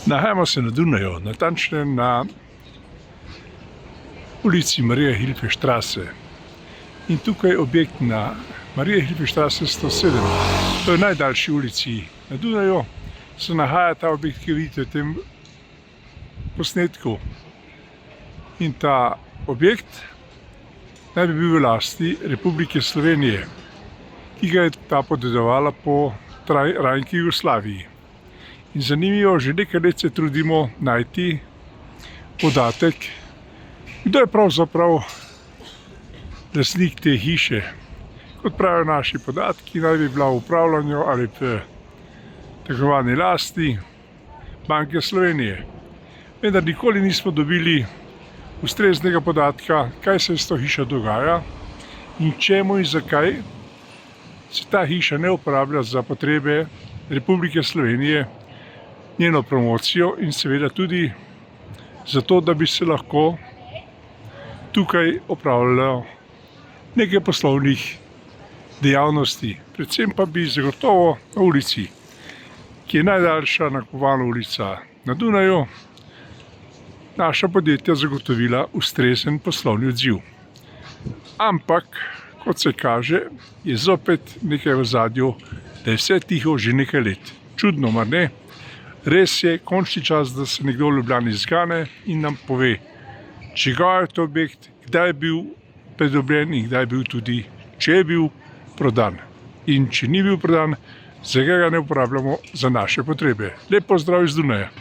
Nahajamo se na Dunaju, natančno na ulici Maria-Hilfe-Straße. In tukaj objekt na Maria-Hilfe-Straße 107. To je najdaljši ulici na Dunaju. Se nahaja ta objekt, ki vidite v tem posnetku. In ta objekt naj bi bil v lasti Republike Slovenije, ki ga je ta podedovala po rajnki Jugoslaviji. In zanimivo, že nekaj let se trudimo najti podatek, kdo je pravzaprav lastnik te hiše. Kot pravijo naši podatki, naj bi bila v upravljanju ali v tako imenovani lasti Banke Slovenije. Vendar nikoli nismo dobili ustreznega podatka, kaj se s to hišo dogaja in čemu in zakaj se ta hiša ne uporablja za potrebe Republike Slovenije, njeno promocijo in seveda tudi zato, da bi se lahko tukaj opravljalo nekaj poslovnih dejavnosti. Predvsem pa bi zagotovo na ulici, ki je najdaljša nakupovalna ulica na Dunaju, naša podjetja zagotovila ustrezen poslovni odziv. Ampak, kot se kaže, je zopet nekaj v ozadju, da je vse tiho že nekaj let. Čudno, mar ne? Res je končni čas, da se nekdo v Ljubljani zgane in nam pove, čigav je to objekt, kdaj je bil pridobljen in kdaj je bil tudi, če je bil prodan. In če ni bil prodan, zakaj ga ne uporabljamo za naše potrebe. Lep pozdrav iz Dunaja.